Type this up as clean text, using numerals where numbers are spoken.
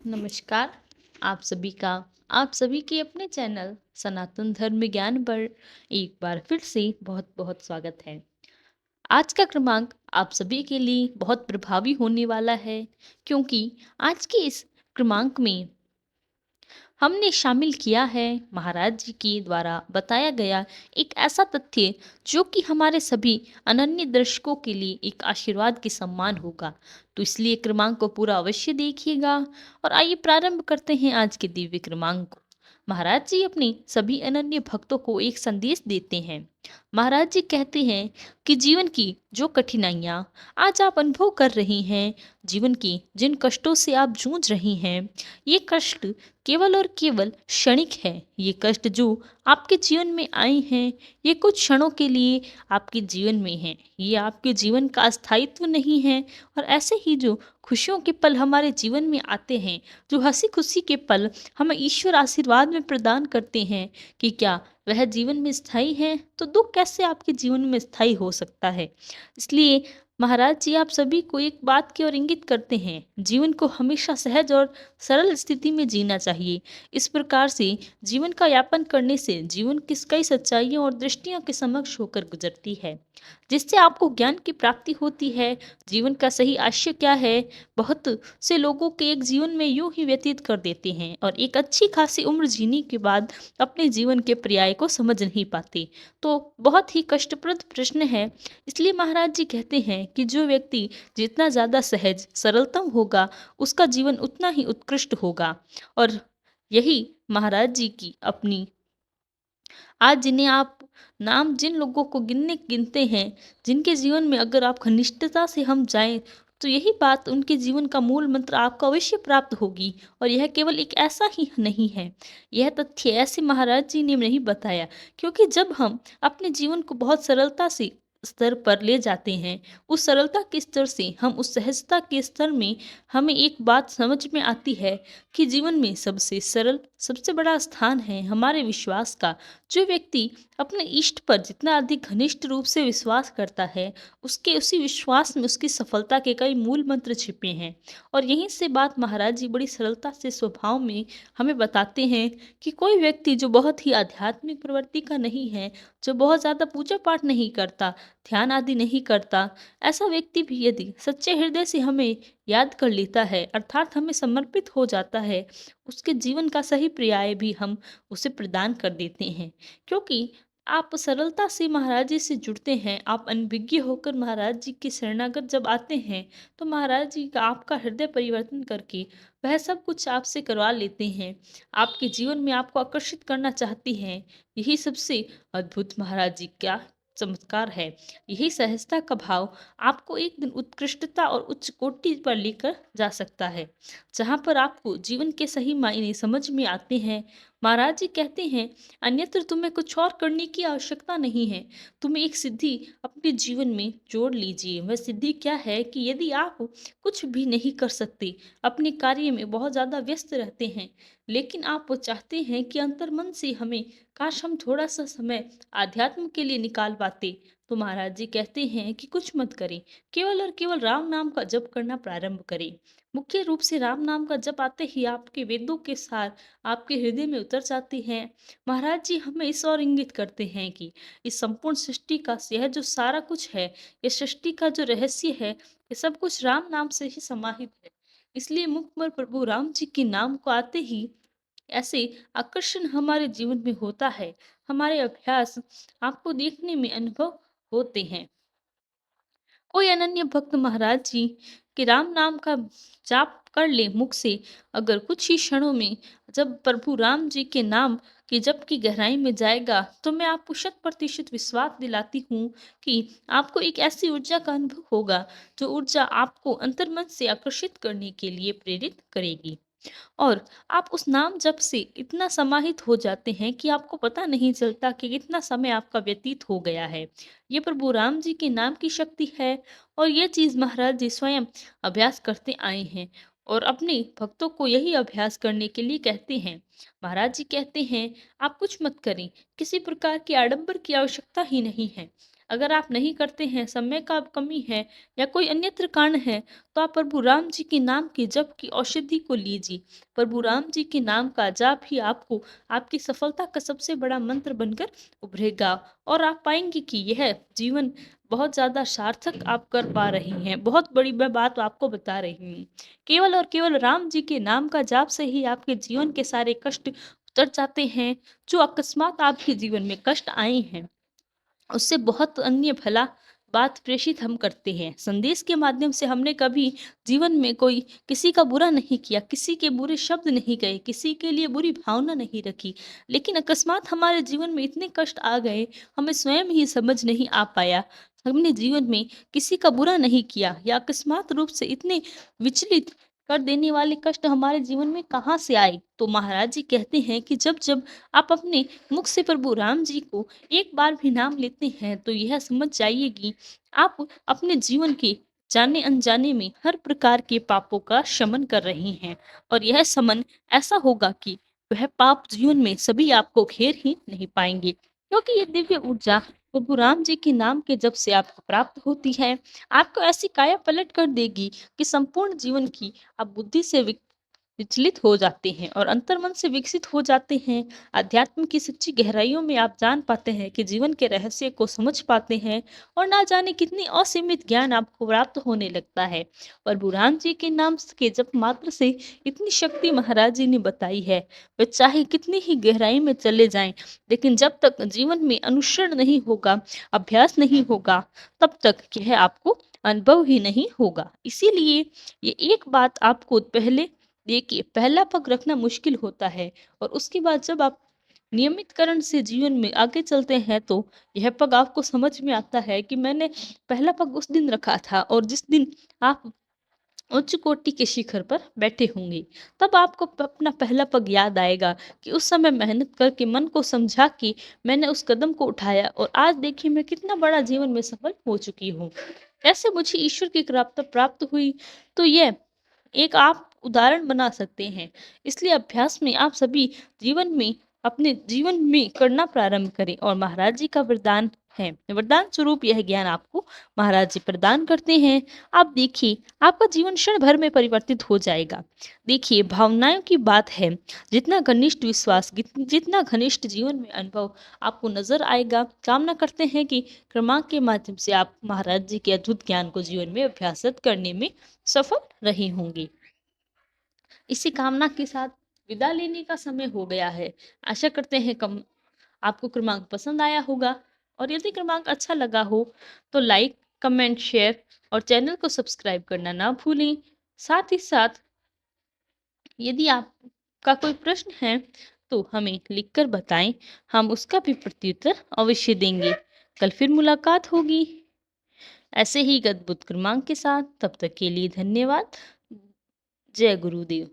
नमस्कार। आप सभी का आप सभी के अपने चैनल सनातन धर्म ज्ञान पर एक बार फिर से बहुत बहुत स्वागत है। आज का क्रमांक आप सभी के लिए बहुत प्रभावी होने वाला है, क्योंकि आज के इस क्रमांक में हमने शामिल किया है महाराज जी के द्वारा बताया गया एक ऐसा तथ्य जो कि हमारे सभी अनन्य दर्शकों के लिए एक आशीर्वाद के सम्मान होगा। तो इसलिए क्रमांक को पूरा अवश्य देखिएगा। और आइए प्रारंभ करते हैं आज के दिव्य क्रमांक को। महाराज जी अपने सभी अनन्य भक्तों को एक संदेश देते हैं। महाराज जी कहते हैं कि जीवन की जो कठिनाइयाँ आज आप अनुभव कर रही हैं, जीवन की जिन कष्टों से आप जूझ रही हैं, ये कष्ट केवल और केवल क्षणिक है। ये कष्ट जो आपके जीवन में आए हैं, ये कुछ क्षणों के लिए आपके जीवन में हैं। ये आपके जीवन का अस्थायित्व नहीं है। और ऐसे ही जो खुशियों के पल हमारे जीवन में आते हैं, जो हंसी खुशी के पल हमें ईश्वर आशीर्वाद में प्रदान करते हैं, कि क्या वह जीवन में स्थायी है? तो दुख कैसे आपके जीवन में स्थायी हो सकता है? इसलिए महाराज जी आप सभी को एक बात की ओर इंगित करते हैं, जीवन को हमेशा सहज और सरल स्थिति में जीना चाहिए। इस प्रकार से जीवन का यापन करने से जीवन की कई सच्चाइयों और दृष्टियों के समक्ष होकर गुजरती है, जिससे आपको ज्ञान की प्राप्ति होती है। जीवन का सही आशय क्या है, बहुत से लोगों के एक जीवन में यूं ही व्यतीत कर देते हैं और एक अच्छी खासी उम्र जीने के बाद अपने जीवन के पर्याय को समझ नहीं पाते। तो बहुत ही कष्टप्रद प्रश्न है। इसलिए महाराज जी कहते हैं कि जो व्यक्ति जितना ज़्यादा सहज सरलतम होगा, उसका जीवन उतना ही उत्कृष्ट होगा। और यही महाराज जी की अपनी आज जिन्हें आप नाम जिन लोगों को गिनते हैं, जिनके जीवन में अगर आप घनिष्ठता से हम जाएं, तो यही बात उनके जीवन का मूल मंत्र आपको अवश्य प्राप्त होगी। और यह केवल एक ऐसा ही नहीं है, यह तथ्य ऐसे महाराज जी ने नहीं बताया, क्योंकि जब हम अपने जीवन को बहुत सरलता से स्तर पर ले जाते हैं, उस सरलता के स्तर से हम उस सहजता के स्तर में हमें एक बात समझ में आती है कि जीवन में सबसे सरल सबसे बड़ा स्थान है हमारे विश्वास का। जो व्यक्ति अपने इष्ट पर जितना अधिक घनिष्ठ रूप से विश्वास करता है, उसके उसी विश्वास में उसकी सफलता के कई मूल मंत्र छिपे हैं। और यहीं से बात महाराज जी बड़ी सरलता से स्वभाव में हमें बताते हैं कि कोई व्यक्ति जो बहुत ही आध्यात्मिक प्रवृत्ति का नहीं है, जो बहुत ज़्यादा पूजा पाठ नहीं करता, ध्यान आदि नहीं करता, ऐसा व्यक्ति भी यदि सच्चे हृदय से हमें याद कर लेता है, अर्थात हमें समर्पित हो जाता है, उसके जीवन का सही पर्याय भी हम उसे प्रदान कर देते हैं। क्योंकि आप सरलता से महाराज जी से जुड़ते हैं, आप अनभिज्ञ होकर महाराज जी के शरणागत जब आते हैं, तो महाराज जी का आपका हृदय परिवर्तन करके वह सब कुछ आपसे करवा लेते हैं। आपके जीवन में आपको आकर्षित करना चाहती हैं। यही सबसे अद्भुत महाराज जी का चमत्कार है। यही सहजता का भाव आपको एक दिन उत्कृष्टता और उच्च कोटि पर लेकर जा सकता है, जहाँ पर आपको जीवन के सही मायने समझ में आते हैं। महाराज जी कहते हैं, अन्यत्र तुम्हें कुछ और करने की आवश्यकता नहीं है। तुम्हें एक सिद्धि अपने जीवन में जोड़ लीजिए। वह सिद्धि क्या है कि यदि आप कुछ भी नहीं कर सकते, अपने कार्य में बहुत ज़्यादा व्यस्त रहते हैं, लेकिन आप चाहते हैं कि अंतर्मन से हमें काश हम थोड़ा सा समय आध्यात्म के लिए निकाल पाते, तो महाराज जी कहते हैं कि कुछ मत करें, केवल और केवल राम नाम का जप करना प्रारंभ करें। मुख्य रूप से राम नाम का जप आते ही आपके वेदों के सार आपके हृदय में उतर जाते हैं। महाराज जी हमें इस और इंगित करते हैं कि इस संपूर्ण सृष्टि का यह जो सारा कुछ है, ये सृष्टि का जो रहस्य है, ये सब कुछ राम नाम से ही समाहित है। इसलिए मुख पर प्रभु राम जी के नाम को आते ही ऐसे आकर्षण हमारे जीवन में होता है। हमारे अभ्यास आपको देखने में अनुभव होते हैं। कोई अनन्य भक्त महाराज जी के राम नाम का जाप कर ले मुख से, अगर कुछ ही क्षणों में जब प्रभु राम जी के नाम के जप की गहराई में जाएगा, तो मैं आपको शत प्रतिशत विश्वास दिलाती हूँ कि आपको एक ऐसी ऊर्जा का अनुभव होगा, जो ऊर्जा आपको अंतर्मन से आकर्षित करने के लिए प्रेरित करेगी। और आप उस नाम जप से इतना समाहित हो जाते हैं कि आपको पता नहीं चलता कि कितना समय आपका व्यतीत हो गया है। ये प्रभु राम जी के नाम की शक्ति है। और ये चीज़ महाराज जी स्वयं अभ्यास करते आए हैं और अपने भक्तों को यही अभ्यास करने के लिए कहते हैं। महाराज जी कहते हैं, आप कुछ मत करें, किसी प्रकार के आडंबर की आवश्यकता ही नहीं है। अगर आप नहीं करते हैं, समय का कमी है या कोई अन्यत्र कारण है, तो आप प्रभु राम जी के नाम के जप की औषधि को लीजिए। प्रभु राम जी के नाम का जाप ही आपको आपकी सफलता का सबसे बड़ा मंत्र बनकर उभरेगा और आप पाएँगे कि यह जीवन बहुत ज़्यादा सार्थक आप कर पा रही हैं। बहुत बड़ी मैं बात आपको बता रही हूँ। केवल और केवल राम जी के नाम का जाप से ही आपके जीवन के सारे कष्ट उतर जाते हैं, जो अकस्मात आपके जीवन में कष्ट आए हैं। उससे बहुत अन्य भला बात प्रेषित हम करते हैं। संदेश के माध्यम से हमने कभी जीवन में कोई किसी का बुरा नहीं किया, किसी के बुरे शब्द नहीं कहे, किसी के लिए बुरी भावना नहीं रखी। लेकिन अकस्मात हमारे जीवन में इतने कष्ट आ गए, हमें स्वयं ही समझ नहीं आ पाया। हमने जीवन में किसी का बुरा नहीं किया या अकस्मात रूप से इतने विचलित कर देने वाले कष्ट हमारे जीवन में कहाँ से आए? तो महाराज जी कहते हैं कि जब-जब आप अपने मुख से प्रभु राम जी को एक बार भी नाम लेते हैं तो यह समझ जाइए कि आप अपने जीवन के जाने अनजाने में हर प्रकार के पापों का शमन कर रही हैं और यह समन ऐसा होगा कि वह पाप जीवन में सभी आपको घेर ही नहीं पाएंगे, क्योंकि ये दिव्य ऊर्जा प्रभु राम जी के नाम के जब से आपको प्राप्त होती है, आपको ऐसी काया पलट कर देगी कि संपूर्ण जीवन की आप बुद्धि से विचलित हो जाते हैं और अंतर्मन से विकसित हो जाते हैं। अध्यात्म की सच्ची गहराइयों में आप जान पाते हैं कि जीवन के रहस्य को समझ पाते हैं और ना जाने कितनी असीमित ज्ञान आपको प्राप्त होने लगता है। पर बुरहान जी के नाम के जप मात्र से इतनी शक्ति महाराज जी ने बताई है, वे चाहे कितनी ही गहराई में चले जाएं, लेकिन जब तक जीवन में अनुसरण नहीं होगा, अभ्यास नहीं होगा, तब तक यह आपको अनुभव ही नहीं होगा। इसीलिए ये एक बात आपको पहले देखिए, पहला पग रखना मुश्किल होता है और उसके बाद जब आप नियमितकरण से जीवन में आगे चलते हैं तो यह पग आपको समझ में आता है कि मैंने पहला पग उस दिन रखा था और जिस दिन आप उच्च कोटि के शिखर पर बैठे होंगे, तब आपको अपना पहला पग याद आएगा कि उस समय मेहनत करके मन को समझा कि मैंने उस कदम को उठाया और आज देखिए मैं कितना बड़ा जीवन में सफल हो चुकी हूँ। ऐसे मुझे ईश्वर की कृपा प्राप्त हुई। तो यह एक आप उदाहरण बना सकते हैं। इसलिए अभ्यास में आप सभी जीवन में अपने जीवन में करना प्रारंभ करें और महाराज जी का वरदान है। वरदान स्वरूप यह ज्ञान आपको महाराज जी प्रदान करते हैं। आप देखिए, आपका जीवन क्षण भर में परिवर्तित हो जाएगा। देखिए, भावनाओं की बात है, जितना घनिष्ठ विश्वास, जितना घनिष्ठ जीवन में अनुभव आपको नज़र आएगा। कामना करते हैं कि क्रमांक के माध्यम से आप महाराज जी के अद्भुत ज्ञान को जीवन में अभ्यासत करने में सफल रहे होंगे। इसी कामना के साथ विदा लेने का समय हो गया है। आशा करते हैं कम आपको क्रमांक पसंद आया होगा और यदि क्रमांक अच्छा लगा हो तो लाइक, कमेंट, शेयर और चैनल को सब्सक्राइब करना ना भूलें। साथ ही साथ यदि आपका कोई प्रश्न है तो हमें लिखकर बताएं, हम उसका भी प्रत्युत्तर अवश्य देंगे। कल फिर मुलाकात होगी ऐसे ही एक अद्भुत क्रमांक के साथ। तब तक के लिए धन्यवाद। जय गुरुदेव।